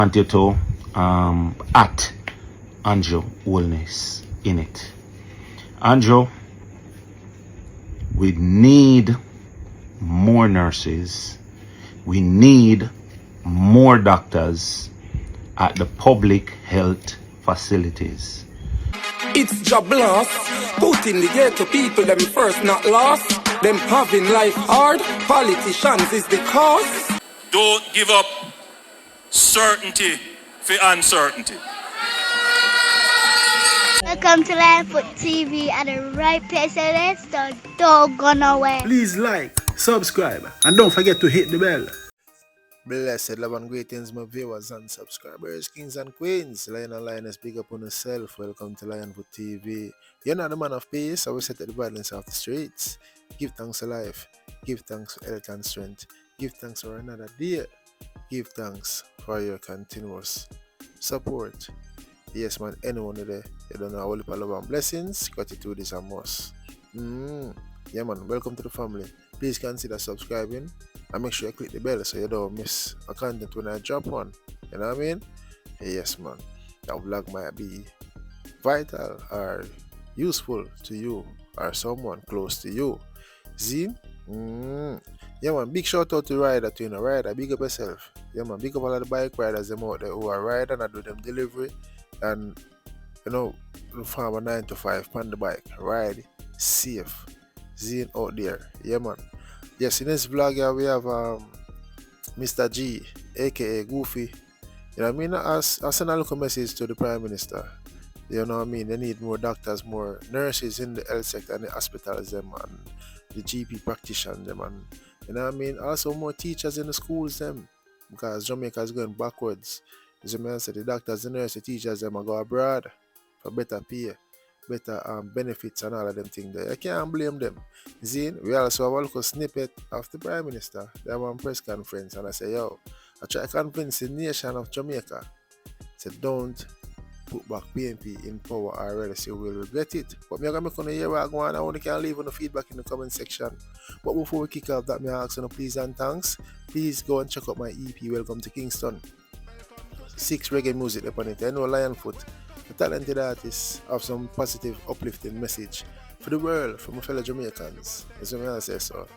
want you to at Andrew Holness in it. Andrew, we need more nurses. We need more doctors at the public health facilities. It's Blaast, putting the ghetto people them first, not last. Them having life hard, politicians is the cause. Don't give up certainty for uncertainty. Welcome to Lionfoot TV at the right place, so let's don't go nowhere. Please like, subscribe, and don't forget to hit the bell. Blessed love and greetings, my viewers and subscribers, kings and queens. Lion and Lioness, big up on yourself. Welcome to Lionfoot TV. You're not the man of peace. I will set the violence off the streets. Give thanks for life. Give thanks for health and strength. Give thanks for another day. Give thanks for your continuous support. Yes, man, anyone there, you don't know how to love and blessings. Gratitude is a must. Yeah, man, welcome to the family. Please consider subscribing and make sure you click the bell so you don't miss a content when I drop one. You know what I mean? Yes, man. That vlog might be vital or useful to you or someone close to you. See? Yeah, man. Big shout out to rider, to rider. Big up yourself. Yeah, man. Big up all of the bike riders them out there who are riding and do them delivery and farm a 9 to 5 on the bike. Ride safe. Zine out there. Yeah, man. Yes, in this vlog here we have Mr. G, aka Goofy. You know what I mean? I send a little message to the Prime Minister. You know what I mean? They need more doctors, more nurses in the health sector and the hospitals them and the GP practitioners them and you know what I mean? Also more teachers in the schools them because Jamaica is going backwards. As I said, the doctors, the nurses, the teachers them are go abroad for better pay, better benefits and all of them things there. I can't blame them. See, we also have a little snippet of the Prime Minister. They have one press conference and I say, yo, I try to convince the nation of Jamaica. Say, don't put back PNP in power or else you will regret it. But I'm going to hear what I go on. I only can leave on the feedback in the comment section. But before we kick off that, I ask you please and thanks. Please go and check out my EP, Welcome to Kingston. 6 reggae music upon it. I know Lionfoot, a talented artist, have some positive, uplifting message for the world, for my fellow Jamaicans. As I say so.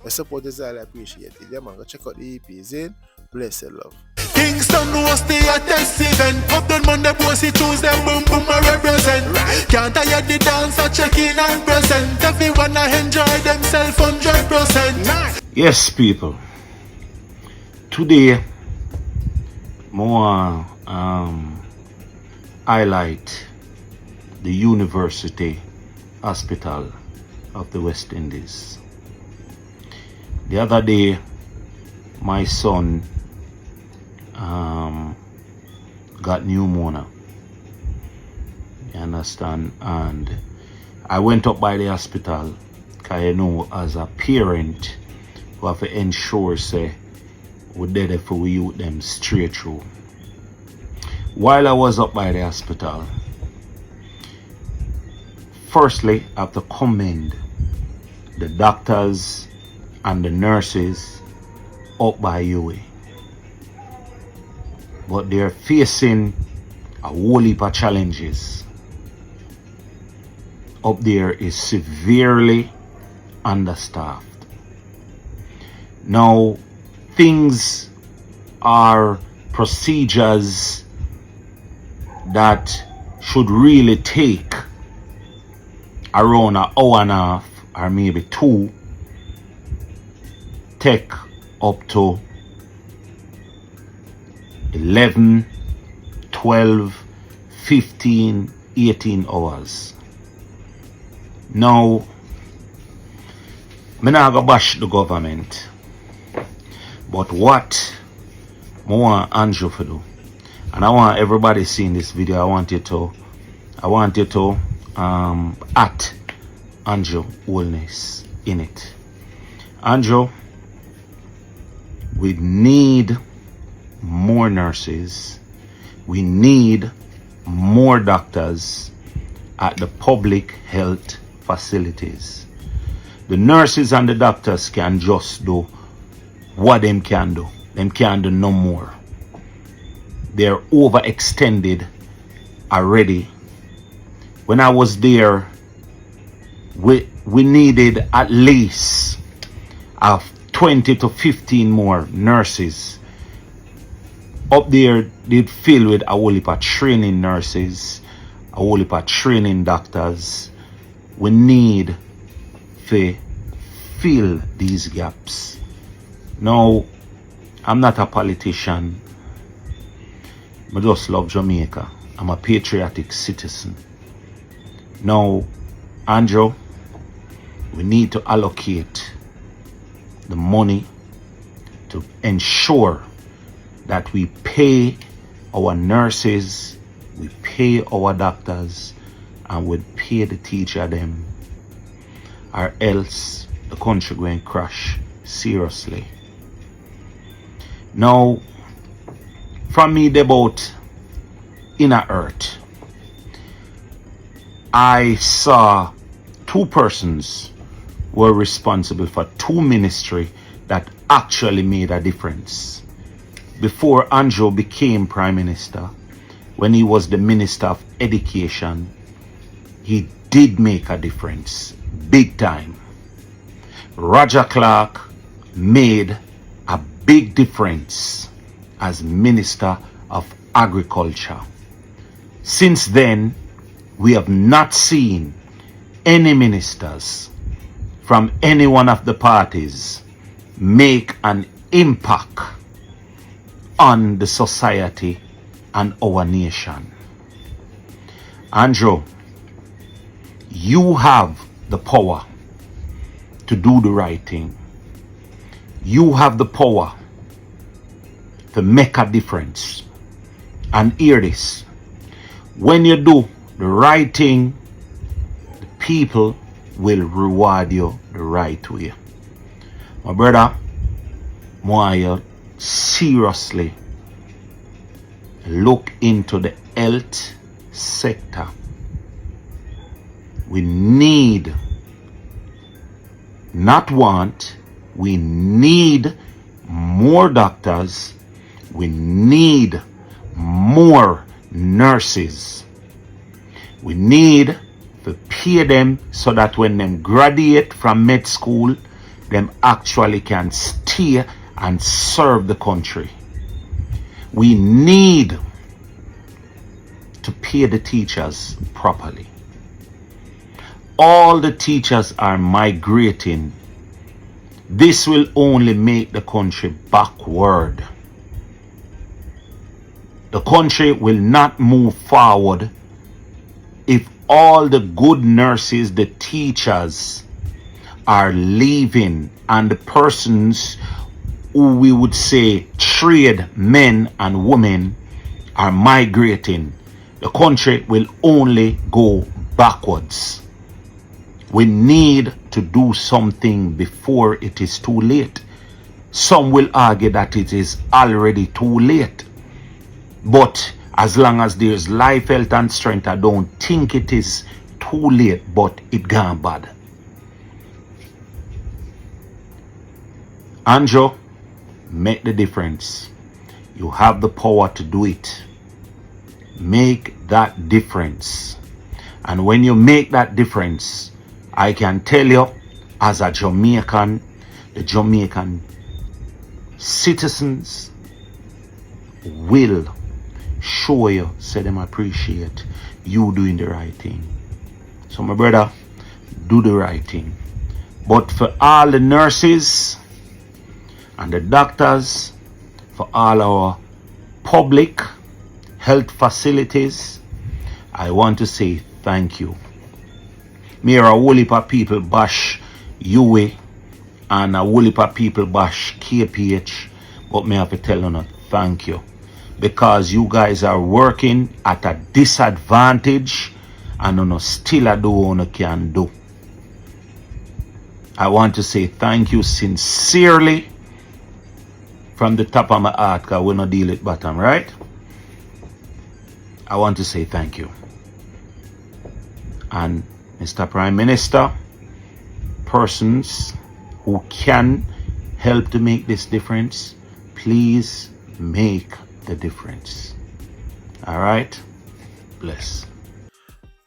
Your support is highly appreciated. Yeah, man, go check out the EP. Zane, blessed love. Kingston was the hottest event. Up on Monday, bossy Tuesday, boom boom I represent. Can't tire the dance, I check in and present. Everyone I enjoy themselves 100%. Yes, people. Today, more highlight the University Hospital of the West Indies. The other day, my son got pneumonia. You understand? And I went up by the hospital because you know, as a parent, we have to ensure say we're there for we youth them straight through. While I was up by the hospital, firstly, I have to commend the doctors and the nurses up by UA. But they're facing a whole heap of challenges. Up there is severely understaffed. Now, things are procedures that should really take around an hour and a half or maybe 2, take up to 11, 12, 15, 18 hours. Now, I'm not going to bash the government, but what I want Andrew to do, and I want everybody seeing this video, I want you to at Andrew Holness in it. Andrew, we need more nurses. We need more doctors at the public health facilities. The nurses and the doctors can just do what them can do. Them can't do no more. they're overextended already. When I was there, we needed at least 20 to 15 more nurses. Up there, they'd fill with a whole heap of training nurses, a whole heap of training doctors. We need to fill these gaps. Now, I'm not a politician. I just love Jamaica. I'm a patriotic citizen. Now, Andrew, we need to allocate the money to ensure that we pay our nurses, we pay our doctors, and we pay the teacher them, or else the country going to crash seriously. Now, from me about inner earth, I saw two persons were responsible for two ministries that actually made a difference. Before Andrew became Prime Minister, when he was the Minister of Education, he did make a difference, big time. Roger Clark made a big difference as Minister of Agriculture. Since then, we have not seen any ministers from any one of the parties make an impact on the society and our nation. Andrew, you have the power to do the right thing. You have the power to make a difference. And hear this. When you do the right thing, the people will reward you the right way. My brother, I want you seriously look into the health sector. We need, not want, we need more doctors. We need more nurses. We need to pay them so that when them graduate from med school, them actually can stay and serve the country. We need to pay the teachers properly. All the teachers are migrating. This will only make the country backward. The country will not move forward if all the good nurses, the teachers, are leaving and the persons who we would say trade men and women are migrating. The country will only go backwards. We need to do something before it is too late. Some will argue that it is already too late. But as long as there's life, health and strength, I don't think it is too late, but it gone bad. Andrew, make the difference. You have the power to do it. Make that difference. And when you make that difference, I can tell you, as a Jamaican, the Jamaican citizens will show you, say them appreciate you doing the right thing. So my brother, do the right thing. But for all the nurses and the doctors, for all our public health facilities, I want to say thank you. Me a whole heap of people bash UA and a whole heap of people bash KPH, but me have to tell you thank you. Because you guys are working at a disadvantage and you still do what you can do. I want to say thank you sincerely from the top of my heart, because we don't deal with bottom, right? I want to say thank you. And Mr. Prime Minister, persons who can help to make this difference, please make the difference. Alright? Bless.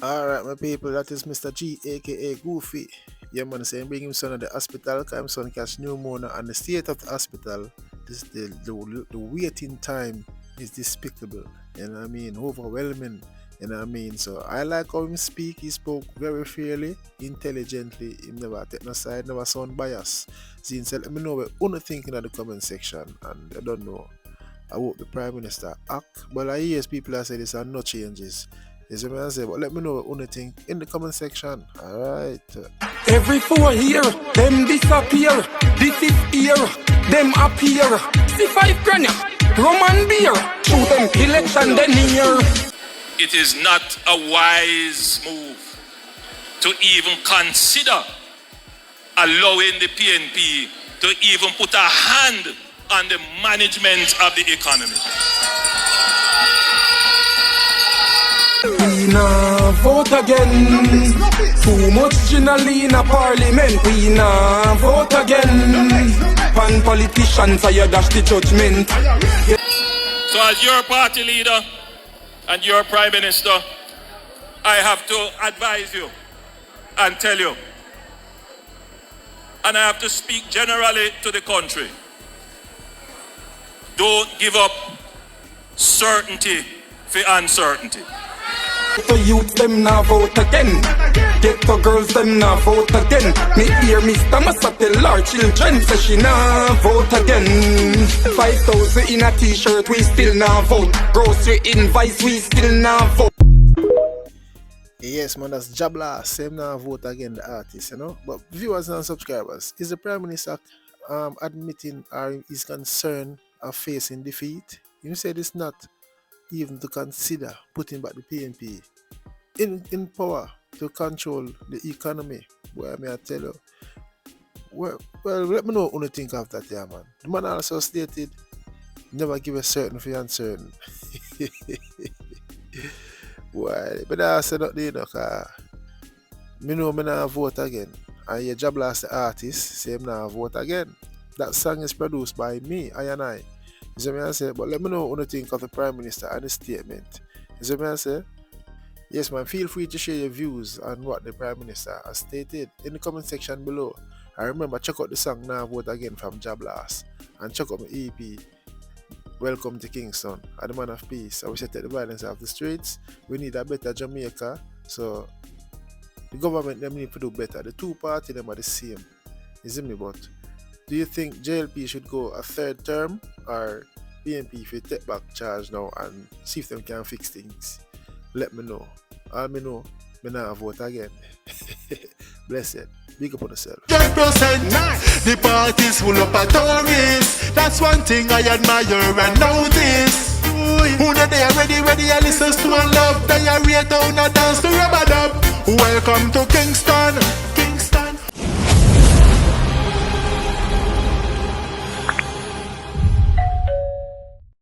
Alright, my people, that is Mr. G, aka Goofy. Yeah, man, saying bring him son at the hospital, because him son catch pneumonia, and the state of the hospital, the waiting time is despicable. You know what I mean? Overwhelming. You know what I mean? So I like how him speak. He spoke very fairly, intelligently. He never take no side, never sound biased. Zine said, let me know what you thinking in the comment section. And I don't know. I hope the Prime Minister act. But I hear people that say this are no changes. Is what I say, but let me know what you think in the comment section. Alright. Every 4 years, them disappear. This is here, them appear. See 5 grand, Roman beer. Shoot them election then near. It is not a wise move to even consider allowing the PNP to even put a hand on the management of the economy. We nah vote again. Too much ginally in a parliament. We nah vote again. Pan politicians, I dash the judgment. So as your party leader and your Prime Minister, I have to advise you and tell you, and I have to speak generally to the country, don't give up certainty for uncertainty. To youth, them now vote again. Get to girls, them now vote again. Me hear Mr. Massa tell our children, say she now vote again. 5,000 in a t-shirt, we still now vote. Grocery invoice, we still now vote. Yes, man, that's Blaast. Same now vote again, the artist, you know. But viewers and subscribers, is the Prime Minister admitting or is concerned of facing defeat? You said it's not even to consider putting back the PNP in power to control the economy. Well, may I tell you? Well, let me know what you think of that, yeah, man. The man also stated, never give a certain for uncertain. Why? But I said that, you know, cause me know me now vote again. And your Blaast the artist, say him now vote again. That song is produced by me, I. You see what I say? But let me know what you think of the Prime Minister and his statement. You see what I say? Yes, man, feel free to share your views on what the Prime Minister has stated in the comment section below. And remember, check out the song Now Vote Again from Blaast. And check out my EP, Welcome to Kingston, I'm the man of peace. I wish I take the violence off the streets. We need a better Jamaica. So, the government, them need to do better. The two parties, them are the same. You see me, but do you think JLP should go a third term or PNP should take back charge now and see if them can fix things? Let me know. All me know, me now vote again. Blessed. Big up on yourself. 100%. The party's full up of tourists. That's one thing I admire and notice. Who know they are ready, I listen to and love. They are ready down and dance to rubber dub. Welcome to Kingston.